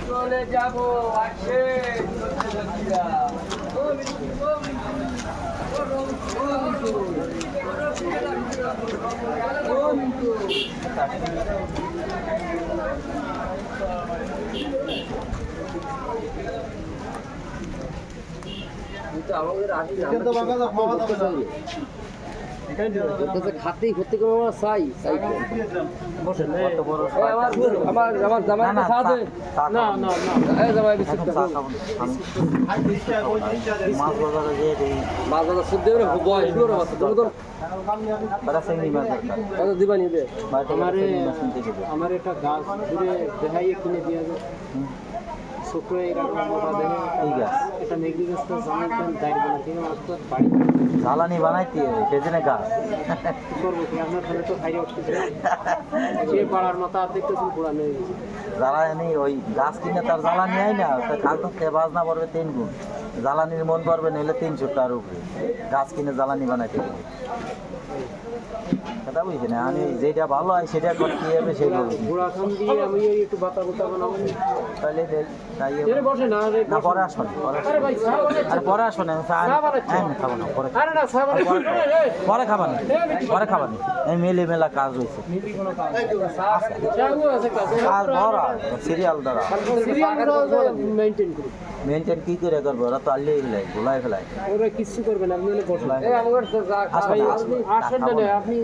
চলে যাবো আসে খাতেই ভর্তি করে চাই আমার জামাই না না জামাই মাছ বাজার শুদ্ধ বয়স দিবানি আমার একটা গাছ ঘুরে দেখাই কিনে দিয়ে যাবে ছোট এটা মেঘলি গাছটা জ্বালানি বানাইতে সেজন্য গাছ করবো কি আপনার তাহলে তো খাইয়ে উঠতেছে সে পাড়ার মাথা দেখতেছেন পুরানো জ্বালানি ওই গাছ কিনে তার জ্বালানি হয় না খাল থেকে বাজনা পড়বে 3 গুণ জ্বালানির মন পড়বে নইলে 300 টাকার উপরে গাছ কিনে জ্বালানি বানাইতে হবে কথা বুঝছি না আমি যেটা ভালো হয় সেটা করতে হবে সেটা বুড়াখান দিয়ে আমি একটু বাতা বাতা বানাবো তাহলে তাই বসে না পরে আসুন পরে আসুন খাবো না পরে খাবা না এই মেলা কাজ হয়েছে সিরিয়াল দ্বারা মেনটেন কি করে করবো ওরা তো আল্লেই ফেলাই গোলাই ফেলাই ওরা কিছু করবে না আপনি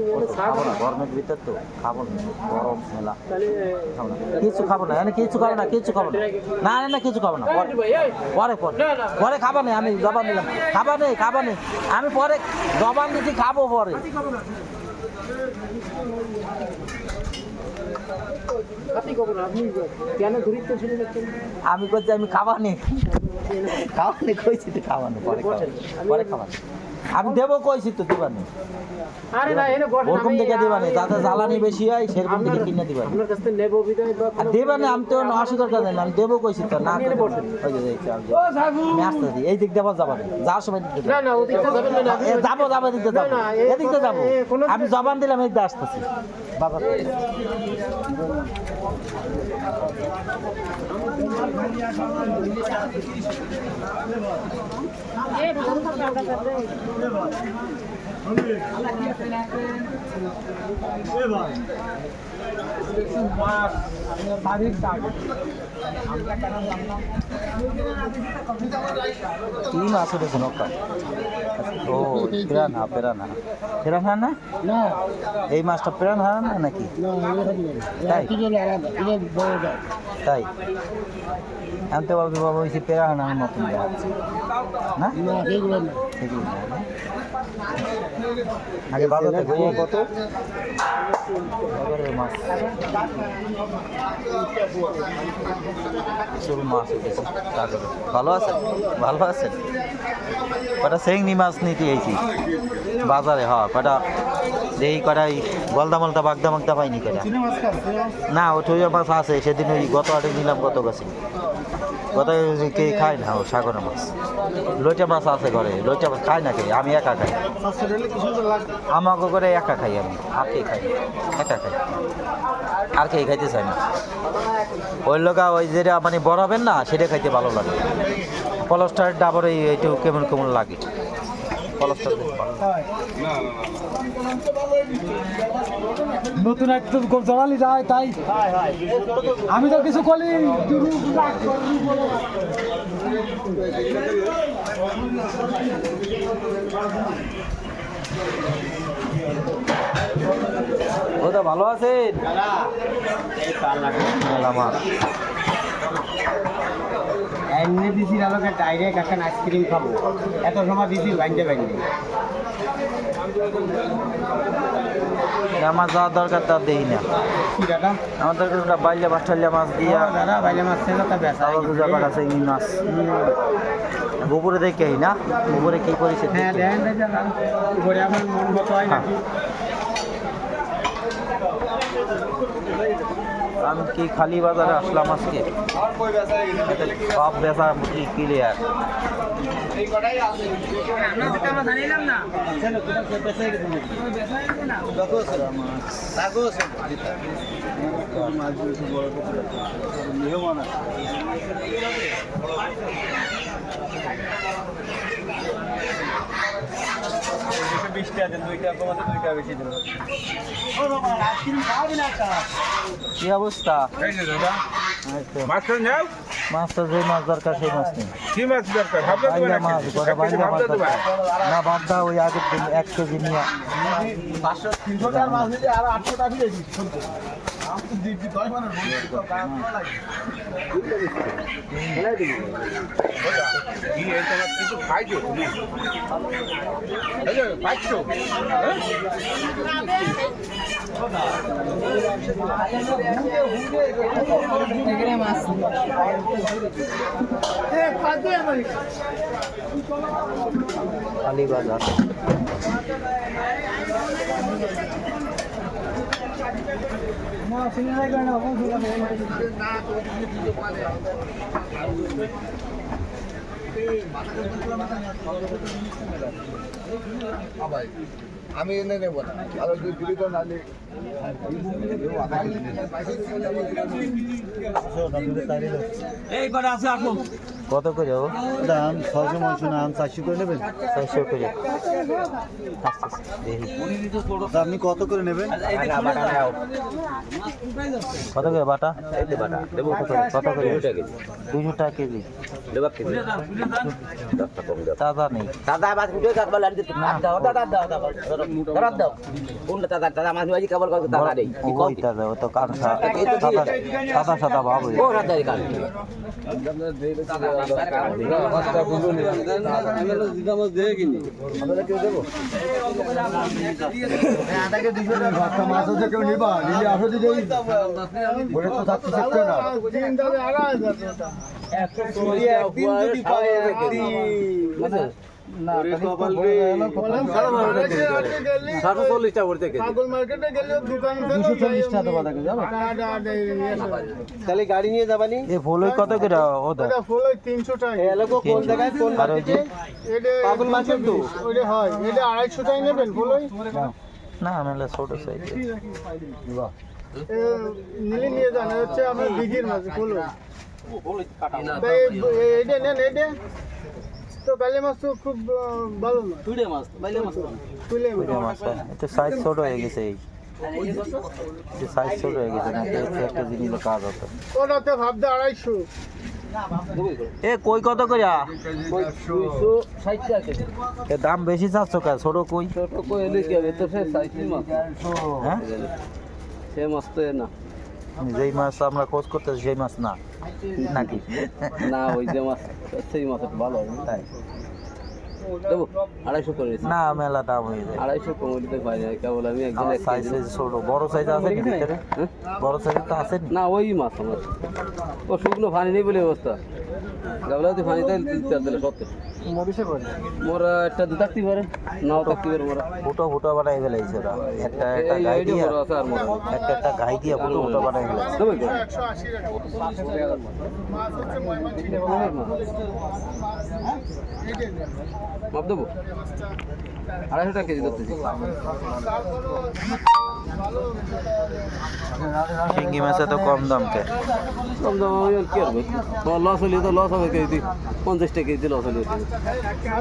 গরমের ভিতর তো খাবো না গরম মেলা কিছু খাবো না কিছু খাবো না না কিছু খাবো না পরে পরে খাবা নেই আমি জবান দিলাম খাবা নেই আমি পরে জবান দিচ্ছি খাবো পরে আমি করছি আমি খাবানি কইছি তো খাবানো পরে খাবানি আমি দেবো কইছি তো দিবানি ওরকম দেখে দিবানি যাতে জ্বালানি বেশি হয় সেরকম দেখে কিনে দিবানি দেবানি আমি তো অস্বীকার করে আমি দেবো কইছি তো না আমি আসতেছি এই দিক দেবো যাবানি যাওয়ার সময় দিতে যাবো দিতে যাবো এদিকতে যাবো আমি জবান দিলাম এই দিকে আসতেছি বাবা কি মাছ উঠেছে নৌকা ও পেরানা না এই মাছটা পেরানা না নাকি তাই আনতে বাবু হয়েছে পেরানার মতন না আগে ভালো কত মাছ ভালো আছেন কটা চেংনি মাছ নিতে আইছি বাজারে কটা দেখি কটাই গলদা মলদা বাগদা মাগদা পাইনি কটা না ওই মাছ আছে সেদিন ওই গত আটে নিলাম গত গাছে গত কে খায় না ও সাগরের মাছ লইটা মাছ আছে ঘরে লইটা মাছ খায় না কে আমি একা খাই আমাকে করে একা খাই আমি আর কে খাই একা খাই আর কে খাইতে চাই না ওই লোকা ওই যেটা মানে বড়াবেন না সেটা খাইতে ভালো লাগে পলস্টার ডাবর এইটু কেমন লাগে পলস্টার নতুন একদম জ্বালালি যায় তাই আমি তো কিছু করি ওটা ভালো আছেন এমনি দিছি আলোকে ডাইরেক্ট এখন আইসক্রিম খাবো এত সময় দিছি বাইন্ডে আমার যাওয়ার দরকার তার দেখি না আমার দরকার বাইলে বাস্টালিয়া মাছ দিয়া দাদা বাইলে মাছ ছিল তা বেচা ব্যাপার আছে এই মাছ গোবরে দেখে না গোবরে কি করেছে হ্যাঁ দেখেন গোবরে আমার মন মতো হয় না আমি কি খালি বাজারে আসলাম আজকে, সব বেচা কি ক্লিয়ার। কি অবস্থা? মাছ খান যাও, মাছ তো যে মাছ দরকার সেই মাছ নেই। কি মাছ দরকার? ভাবলে দেবে বাইলা নাকি? মাছ, গোটা বাইলা মাছ দরকার। না বাদ দাও, ওই আগের দিন 1 কেজি নিয়ে 500-300 টাকার মাছ নিলে আর 800 টাকা দিয়ে দিচ্ছি। কি এই তোমার কিছু খাইছো তুমি? এই যে পাইছো, হ্যাঁ? খালি বাজার। আমি এনে নেব না আর দুই দিলি তো নালে কত করে ও? দাম 600 না আম 400 করে নেবেন? 600 করে। আচ্ছা, দেখি আপনি কত করে নেবেন? কত করে বাটা? কত করে? 200 টাকা কেজি। তাজা নেই। দাদা মাছ ভিডিও কাটবা লাগি দাও দাদা দাও দাদা দাও কোনটা দাদা দাদা মাছ ভাজি কেবল করে দাদা দেই ওই তাজা, ও তো কাঁচা সাদা সাদা ভাব ও দাদা কাট আদাকে 200 টাকা একটা মাছ হচ্ছে কেউ নিবা নিলে আসো দিদি বলে তো থাকতে থাকতে না দিন তবে 2500 একদিন যদি পায় একদিন না তাহলে গাড়ি নিয়ে যাবানি? এ ফুলই কত করে ও দা? ফুল 300 টাকা এলাকা কোন জায়গায় কোন আর ওই যে এটা পাগল মাছের তো ওইটা হয় এটা 250 টাকা নেবেন ফুলই না নাহলে ছোট সাইজ। নিলে নিয়ে যান হচ্ছে আমরা দিঘির মাছ ফুল এইটা নেন এইটা তো কালী মাছ তো খুব ভালো মাছ তুলে মাছ বাইলে মাছ তুলে মাছ এটা সাইজ ছোট হয়ে গেছে। এই সাইজ ছোট হয়ে গেছে না, একটা জিনিস কাজ হতো। ওটাতে ভাবতে 250 এ কই কত করে? 260 টাকা এ দাম বেশি চাচ্ছ কে? ছোট কই? ছোট কই এলে কি হবে তো সে সাইজের মাছ হ্যাঁ, সে মাছ তো না যেই মাছ আমরা খোঁজ করতেছি সেই মাছ না নাকি? না ওই যে মাছ সেই মাছ ভালো হবে তাই দেবো 250 করে না, মেলা দাম হয়ে যায়। 250 কম দিতে পারি না কেবল আমি একদিন আমার সাইজ ছোট, বড় সাইজ আছে কি ভিতরে? বড় সাইজ তো আছে নি? না ওই মাছ আমার ও শুকনো পানি নেই বলে অবস্থা গাবলাতে পানি তাই 3-4 দিলে 70 মোরা একটা দু থাকতে পারে নাও থাকতে পারে মোরা ফুটো ফুটো বানাই ফেলাইছে ওরা। একটা একটা এই গাই আইডিয়া দিয়া, মোরা আছে আর মোরা একটা একটা গাই দিয়া ফুটো ফুটো বানাই ফেলাইছে। দেবো কি 180 টাকা মাছ হচ্ছে ময়মন ঠিক মাপ দেবো 250 টাকা কেজি ধরতেছি শিঙ্গি মাছে তো কম দাম কে? কম দাম আমি আর কি করবো তোমার লস হলে তো লস হবে কেজি 50 টাকা কেজি লস হলে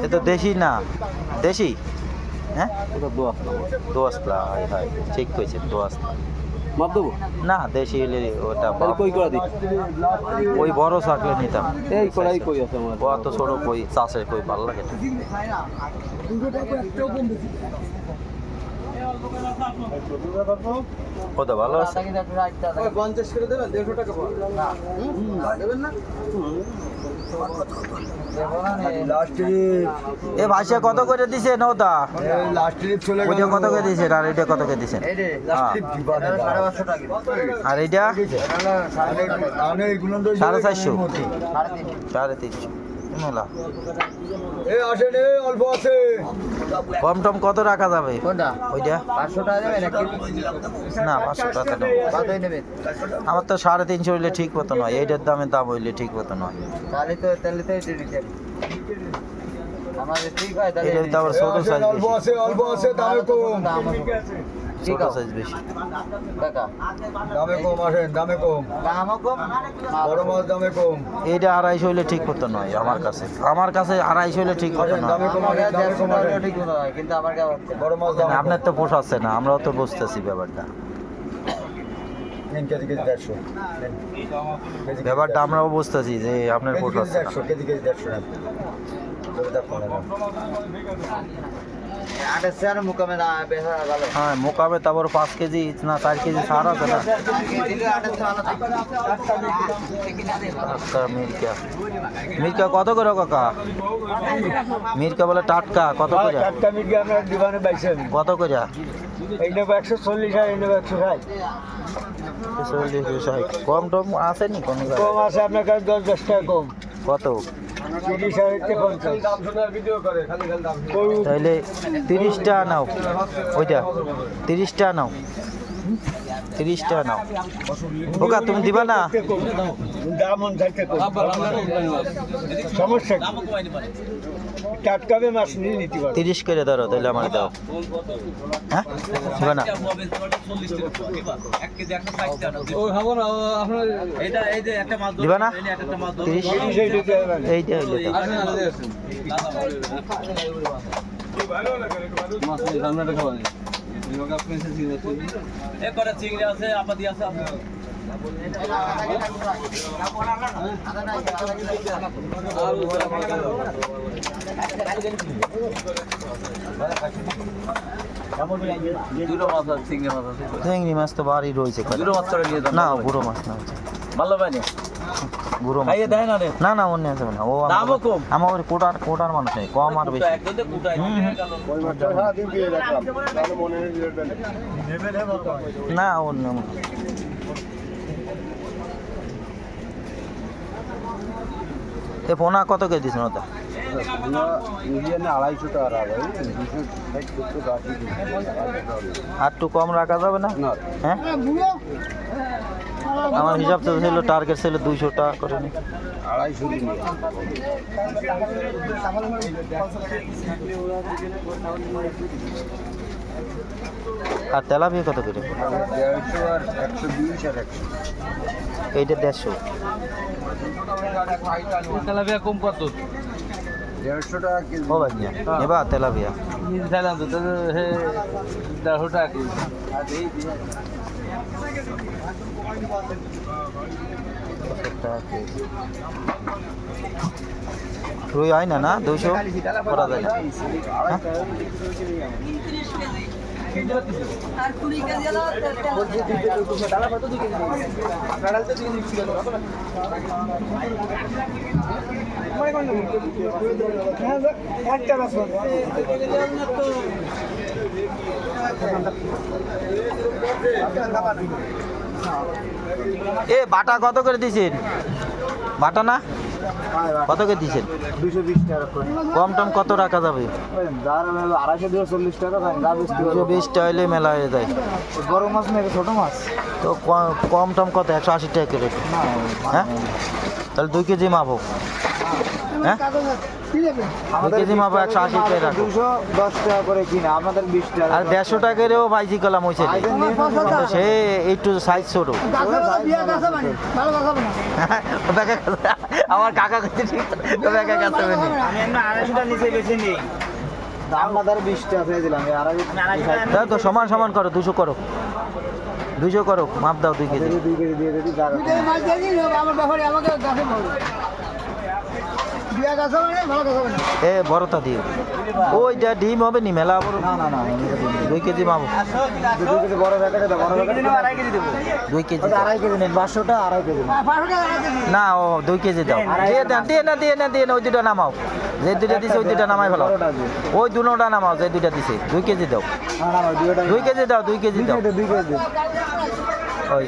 এ তো দেশি না, দেশি? হ্যাঁ, ওটা দোয়া দোয়াস্তা, হাই হাই ঠিক কইছে, দোয়াস্তা মাপ দেবো না, দেশি হলে ওটা তাহলে কই করে দিই ওই বড় চাকলে নিতাম। এই কড়াই কই আছে আমার ও তো ছোট কই, চাষের কই ভালো লাগে না। ও তো ভালো আছে। 50 করে দেবেন 150 টাকা দেবেন না লাস্ট এ ভাষা কত করে দিছে নৌদা? লাস্ট ট্রিপ চলে ওইটা কত করে দিছে আর এটা কত করে দিছে? হ্যাঁ। আর এইটা 550 টাকা 450, 350। মেলা এই আসেন এই অল্প আছে কম টম কত রাখা যাবে কোনটা ওইটা 500 টাকা দেবেন নাকি না 500 টাকা নেবো। কতই নেবেন আমার তো 350 হইলে ঠিক মতো নয়, এইটার দামের দাম হইলে ঠিক মতো নয়। তাহলে তো এটা দিতে আমাদের ঠিক হয় তাহলে এটা তো আবার ছোট সাইজ অল্প আছে দামে কম ছোট সাইজ বেশি। টাকা দামে কম আসেন দামে কম দামও কম বড় মাছ দামে কম এইটা 250 হইলে ঠিক মতো নয় আমার কাছে 250 হইলে ঠিক মতো আসেন নয়। দামে কম আসেন দামে কম আসেন ঠিক নয় কিন্তু আমার কাছে বড় মাছ দামে কম। আপনার তো পোষাচ্ছে না, আমরাও তো বুঝতেছি ব্যাপারটা। নিন কেজি 150 নিন। ব্যাপারটা আমরাও বুঝতেছি যে আপনার কেজি পোষাচ্ছে না। 150 কেজি 150 না তবে দেখো না আটা স্যার মুকামে না বেহা ভালো হ্যাঁ মোকাবে তারপর 5 কেজি না 4 কেজি সার আছে না। আচ্ছা মির্কা মির্কা কত করে কাকা? মির্কা বলে টাটকা কত করে? টাটকা মির্গি আমরা দোকানে বাইছেন কত করে? এই নেব 140 আর এই নেব 160 40 কম টম আছে নি কোন জায়গায়? কম আছে আপনার কাছে 10 টাকা কম কত? 30 আর 50 দাম শোনার ভিডিও করে খালি খালি দাম তাইলে 30 টাকা নাও, ওইটা 30 টাকা নাও, 30 টাকা নাও। ওকা তুমি দিবা না? দাম অনুযায়ী কম সমস্যা কি? টাটকাবে মাছ নিয়ে নিতে পারো 30 করে ধরো তাহলে আমার দাও। হ্যাঁ দিবা না? দিবা না 30? এইটা হইলে দাও। চিংড়ি মাছ তো বাড়ি রয়েছে না, বুড়ো মাছ না বুড়ো মাছ না না অন্য আছে না, ও আমার ওই কোটার মানুষ নেই, কম আর বেশি। না অন্য এ পোনা কত কে দিস ওটা? 250 টাকা আর একটু কম রাখা যাবে না? হ্যাঁ আমার হিসাব তো ছিল, টার্গেট ছিল 200 টাকা করে নি। 250 আর তেলাপিয়া কত করে? 150 আর 120 আর 100 এইটা 150। তেলাপিয়া কম কত 150 টাকা কেজি ও ভাই নেবা তেলাপিয়া? চাইলাম তো হে 150 টাকা কেজি। রুই হয় না না 200 করা যায় না? হ্যাঁ? আর 20 কেজি হলো এ বাটা কত করে দিছেন? বাটা না কত করে দিছেন? 220 টাকা করে কম টম কত রাখা যাবে? দাঁড় 240 টাকা ভাই গা 220 টাকা হইলে মেলা হয়ে যায়। বড় মাছ না ছোট মাছ তো কম টম কত? 180 টাকা করে। হ্যাঁ তাহলে 2 কেজি মাপো। হ্যাঁ 2 কেজি মাপো 180 টাকা রাখো। 210 টাকা করে কিনা আমাদের 20 টাকা আর 150 টাকারও ভাইজি কলাম হয়েছে, সে একটু সাইজ ছোট। আমার কাকা কাছে ঠিক কাকা কাছে আমি এমনি 250 টাকা নিচে বেশি নেই আমাদের 20 টাকা পেয়ে দিলাম দাও তো সমান সমান করো, 200 করো, 200 করো, মাপ দাও 2 কেজি। 2 কেজি দিয়ে দিই আমার ব্যাপারে আমাকে গাছে বিয়া গাছ মানে ভালো গাছ মানে এ বড়টা দিও, ওইটা ডিম হবে নি মেলা বড়। না না না 2 কেজি মাপ, 2 কেজি বড় প্যাকেটে দাও, বড় প্যাকেটে 2.5 কেজি দেব। 2 কেজি ওটা 2.5 কেজি নেন 500 টাকা 2.5 কেজি না, ও 2 কেজি দাও। দিয়ে না ওই দুটো নামাও, যে দুটো দিছে ওই দুটো নামাই ফেলাও, ওই দুটোটা নামাও যে দুটো দিছে। 2 কেজি দাও, না না 2 কেজি দাও, 2 কেজি দাও। 2 কেজি ওই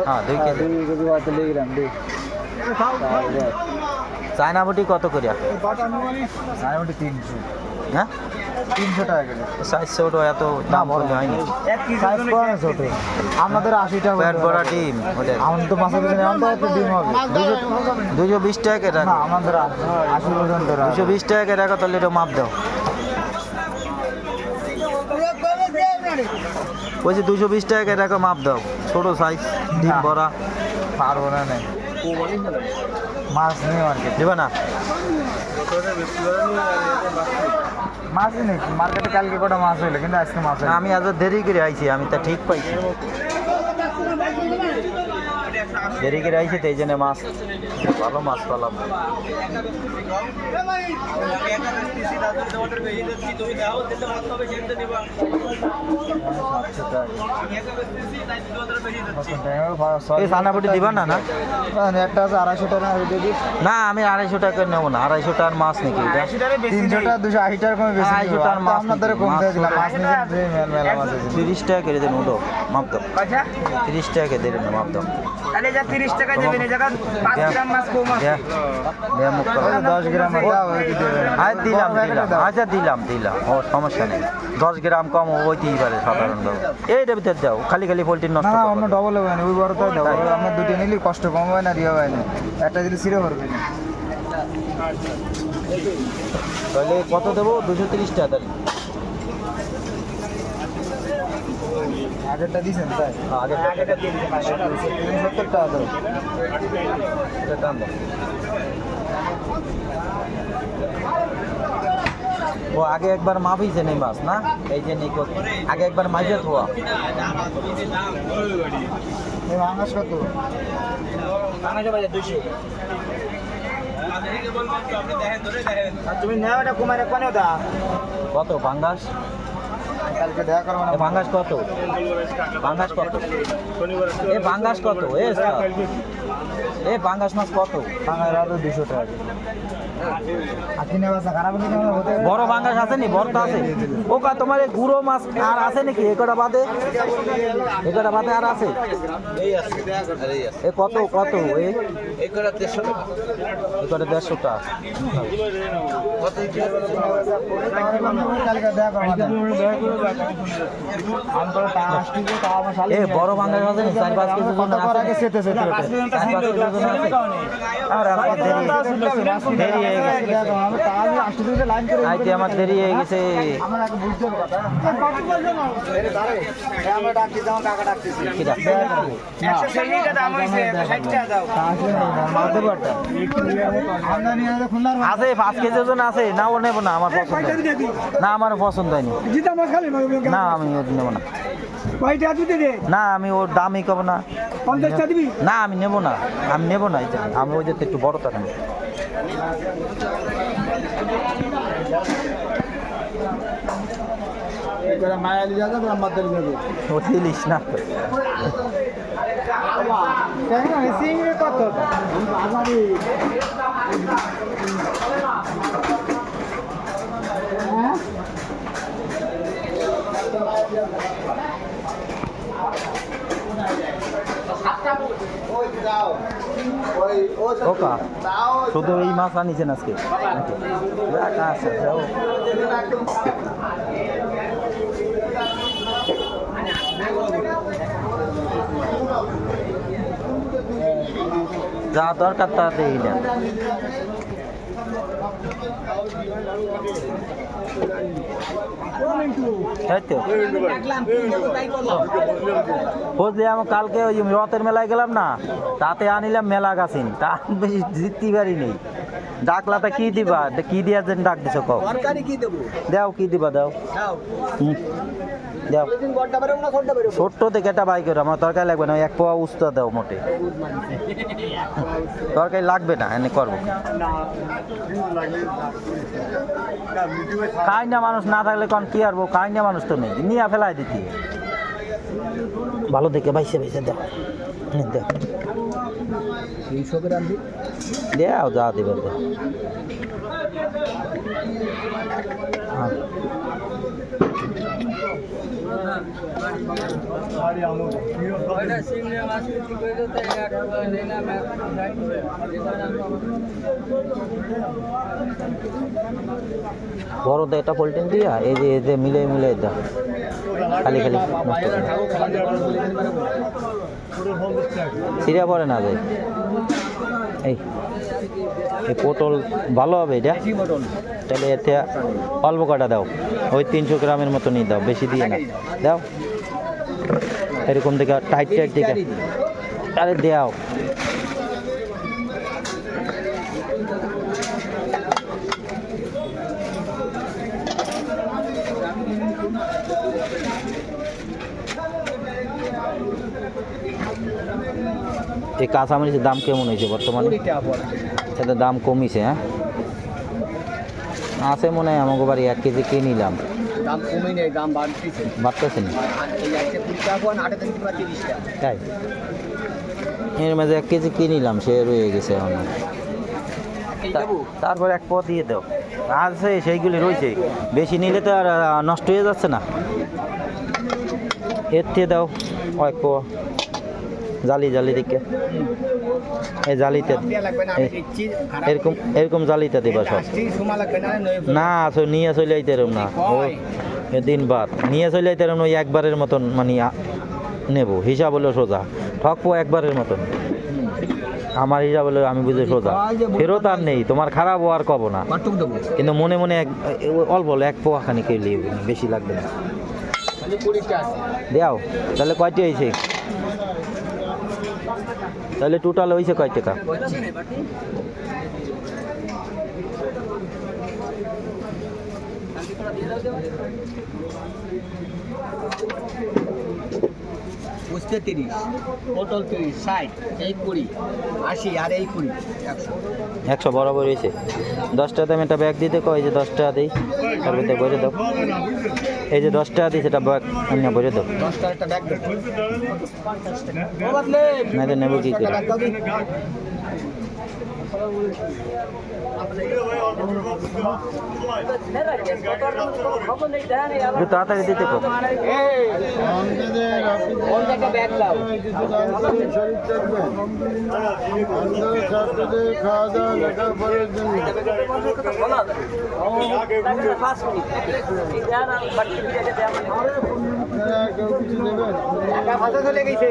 হ্যাঁ 2 কেজি। 2 কেজি হয়তো লিখলাম 2 চায়না বুটি কত করে? মোটামুটি 300। হ্যাঁ 300 টাকা কিলো। সাইজ ছোট, এত দাম বললে হয়নি। সাইজ কম ছোট। আমাদের 80 টাকা। পেট ভরা ডিম ওটা আমাদের তো মাছের পিছনে এখন তো একটু ডিম হবে। 220 টাকা করে না রাখো। আমাদের 80 পর্যন্ত 220 টাকা করে রাখো, তাহলে এটা মাপ দাও। বলছি 220 টাকা করে রাখো, মাপ দাও। ছোট সাইজ, ডিম না। ভরা। পারবো না নেই। মাছ নেই মার্কেট। দেবে না? মাছই নেই মার্কেটে। কালকে কটা মাছ হইলো কিন্তু আজকে মাছ হইলো। আমি আজ দেরি করে আইছি, আমি তা ঠিক পাইছি। দেরি করে আইছি তো এই জন্য মাছ, ভালো মাছ পালাম। এই ছানাপুটি দিবা না? না একটা আছে 250 টাকা দিয়ে দিই। না, আমি 250 টাকা করে নেবো না। 250 টাকার মাছ নাকি এটা? 300 টাকা 280 টাকা কমে বেশি। 250 টাকার মাছ আপনাদের নাকি? কমতে মাছ দিলাম। মাছ নিয়ে যে মেলা মাছ আছে। 30 টাকা করে দেন, ওটো মাপ দাও। 30 টাকা করে দেন, মাপ দাও। তাহলে যা 30 টাকা দেবেন এই জায়গা 5 গ্রাম মাছ কম আছে। দেয়া মুখ করো। 10 গ্রাম দাও ওই দেবেন। আচ্ছা দিলাম। আচ্ছা দিলাম। ও সমস্যা নেই, 10 গ্রাম কম হইতেই পারে সাধারণত। এইটার ভিতরে দাও, খালি পোলট্রি নষ্ট না করো। অন্য ডবল হবে না। ওই বড়টাই দাও। তাই? আমরা দুটো নিলে কষ্ট কম হয় না, দিয়ে হয় না। একটা দিলে ছিঁড়ে পড়বে না। তাহলে কত দেবো? 230 টাকা তাহলে। আগেরটা দিয়েছেন তাই? আগের 70 টাকা দাও। দাম দাও। ও আগে একবার মাপিছে নেই মাছ না, এই যে নিকো আগে একবার মাইজে থোয়া। এই ভাঙাস কত? তুমি নাও এটা কমায় রাখবা না ওটা। কত পাঙ্গাস? কালকে দেখা করবো না। এ পাঙ্গাস কত? পাঙ্গাস কত? এ পাঙ্গাস কত? এ পাঙ্গাস মাছ কত? ভাঙার আরো 200 টাকা। আকিনে বাসা খারাপ হলে কেমন হতে? বড় পাঙ্গাস আছে নি? বড় তো আছে। ও কা তোমার এই গুঁড়ো মাছ আর আছে নাকি? একটা বাদে আর আছে? এ কত এই কটা 150 টাকা। কালকে দেখা করবো না। আমি তো টাকা আসছি যে টাকা আমার শালি এ বড় পাঙ্গাস আছে নি? 4-5 কেজি কত ওজন বার আছে? আগে সেতে সেতে ওঠে। 4-5 কেজি ওজন আছে? আর আমার দেরি হয়ে গেছে। দেখা করবো। আমি টাকা দিয়ে আসছি যে লাইন করে আইতে আমার দেরি হয়ে গেছে। আমার আগে বুঝতে হবে কথা। আমরা ডাকছি যেমন টাকা ডাকতেছি। কি ডাক? 160 টাকা দাম হইছে 60 টাকা দাও। মারতে পারতাম। আমদানি আছে খুলনার মাছ। আছে 5 কেজি ওজন আছে। না ও নেবো না, আমার পছন্দ হয়নি। না আমার পছন্দ হয়নি। না আমি ওর নেবো না। না আমি ওর দামই কব না। না আমি নেবো না, এই যে আমি ওই যে একটু বড় টাকা নেব। মায়ালি যাবে তো আমার দেরি যাবে। ও দিলিস না। সিংড়ি কত? বাজারে ওকা শুধু এই মাছ আনিছেন আজকে নাকি? আচ্ছা যাও। যা দরকার তা দেই না। বুঝলি আমি কালকে ওই রথের মেলায় গেলাম না, তাতে আনিলাম মেলা গাছিন, তা বেশি জিততে পারি নেই। ডাকলাটা কি দিবা? কি দিয়া যেন ডাক দিছো কও? দাও কি দিবা দাও। দাও ছোট্ট থেকে একটা বাই করে, আমার তরকারি লাগবে না। 1 পোয়া উস্তা দাও মোটে, তরকারি লাগবে না, এনে করবো। কাইনা মানুষ না থাকলে কোন কি আরবো? কাইনা মানুষ তো নেই, নিয়ে ফেলাই দিতি। ভালো দেখে বাইসে দাও। দাও দাও যা দিবে দাও। হ্যাঁ বড় এটা পলিটিন দিয়া এই যে মিলে মিলে দাও খালি খালি নষ্ট করে। সিরিয়া পরে না যায় এই এই পটল ভালো হবে এটা তাহলে এতে অল্প কটা দাও ওই 300 গ্রামের মতো নিয়ে দাও বেশি দিয়ে না দাও এরকম থেকে টাইট টাইট দিকে আরে দাও এই কাঁচামরিচের দাম কেমন হয়েছে বর্তমানে? সেটা দাম কমিছে হ্যাঁ আছে মনে হয় আমাকে বাড়ি 1 কেজি কিনে নিলাম দাম কমে নেই দাম বাড়তেছে বাড়তেছে না এই আছে 20 টাকা কোন 8 থেকে 30 টাকা তাই এর মাঝে 1 কেজি কিনে নিলাম সে রয়ে গেছে এখন তারপর 1 পদ দিয়ে দাও আছে সেইগুলি রয়েছে বেশি নিলে তো আর নষ্ট হয়ে যাচ্ছে না এর দিয়ে দাও 1 পদ জালি জালি দিকে এই জালিতে এরকম এরকম জালিতে দিবা সব না আসো নিয়ে চলে আইতে এরম না ও দিন বাদ নিয়ে চলে আইতে এরম একবারের মতন মানে নেব হিসাব হলো সোজা ঠকবো একবারের মতন আমার হিসাব হলো আমি বুঝে সোজা ফেরত আর নেই তোমার খারাপ আর কব না কিন্তু মনে মনে অল্প 1 পোয়া খানি কেলি বেশি লাগবে না দেও তাহলে কয়টি হয়েছে তাহলে টোটাল হয়েছে কয় টাকা বুঝতে 30 পটল 30 60 এই 20 80 আর এই 20 100 100 বরাবর হয়েছে 10 টাকা দাম একটা ব্যাগ দিতে কয় যে 10 টাকা দিই তার মধ্যে ভরে দাও এই যে 10 টাকা দিই সেটা ব্যাগ আমি ভরে দাও 10 টাকা একটা ব্যাগ দাও 50 টাকা ও বদলে না তো নেব কি করে তাড়াতাড়ি দিতে কো একটা ব্যাগ দাও খাওয়া দাওয়া লেখাপড়ার জন্য আপনারা কেউ কিছু দেবেন ভাষা চলে গেছে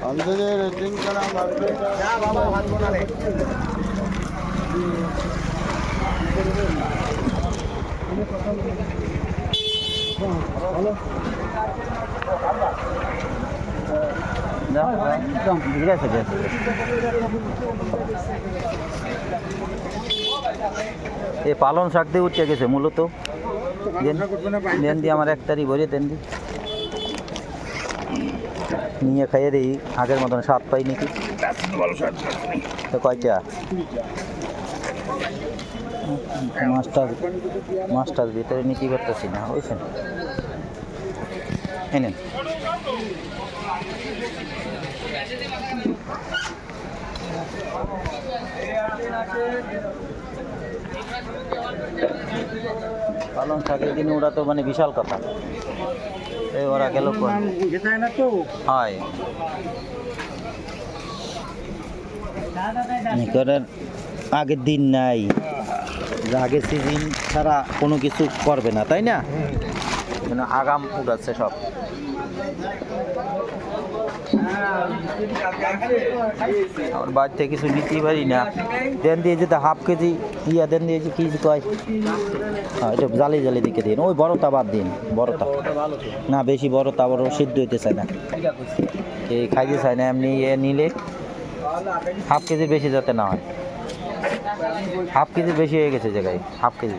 আমাদের রেটিং করা লাগবে যা বাবা ভাত বানালে এই পালন শাক দিয়ে উঠে গেছে মূলত দেন দিয়ে আমার 1 তারিখ ভরে দেন দি নিয়ে খাইয়ে দিই আগের মতন স্বাদ পাই নাকি তো কয়টা মাছটার ভিতরে নিয়ে কি করতেছি না বুঝছেন এনেন পালন শাকের দিনে ওরা তো মানে বিশাল কথা এই ওরা গেল হয় আগের দিন নাই আগের সিজন ছাড়া কোনো কিছু করবে না তাই না আগাম উঠাচ্ছে সব আমার বাড়ি থেকে কিছু নিতেই পারি না দেন দিয়ে যেতে হাফ কেজি ইয়া দেন দিয়েছি কি কয় হ্যাঁ এটা জালি জালি দিকে দিন ওই বড়টা বাদ দিন বড়টা না বেশি বড়টা বড় সিদ্ধ হইতে চায় না এই খাইতে চায় না এমনি ইয়ে নিলে হাফ কেজির বেশি যাতে না হয় হাফ কেজির বেশি হয়ে গেছে জায়গায় হাফ কেজি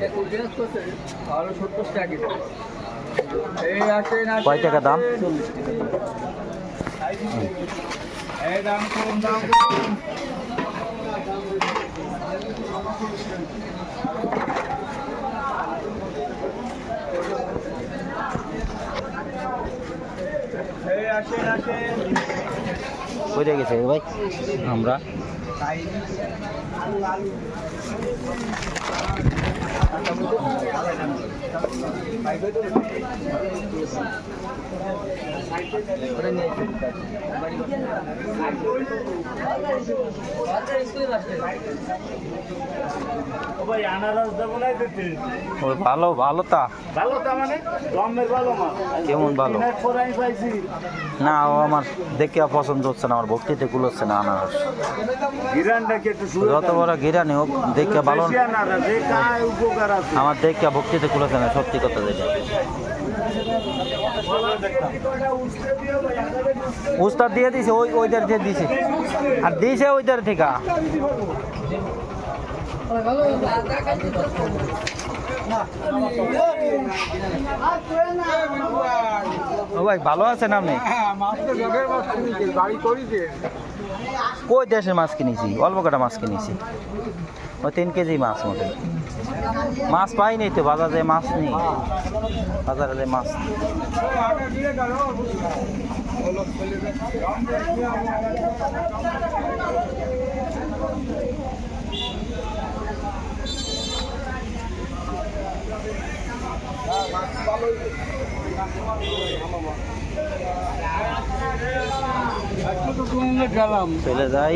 কয় টাকা দাম কই গেছে ভাই আমরা ওই ভালো ভালো তা ভালো তা মানে গমের ভালো মাছ কেমন ভালো এরপর আমি পাইছি না ও আমার দেখে পছন্দ হচ্ছে না, আমার ভক্তিতে কুলোচ্ছে না আনারস। হিরানটা কি একটু যত বড় গিরানি হোক দেখে ভালো, যে কায় উপকার আছে আমার দেখে ভক্তিতে কুলোচ্ছে না, সত্যি কথা যেটা। উস্তাদ দিয়ে দিছে, ওইদের দিয়ে দিছে, আর দিছে ওইদের থেকে। ও ভাই ভালো আছেন আপনি? কই দেশের মাছ কিনেছি, অল্প কটা মাছ কিনেছি, ওই 3 কেজি মাছ মতো। মাছ পাই নাই তো, বাজারে মাছ নেই, বাজারে মাছ নেই। চলে যাই।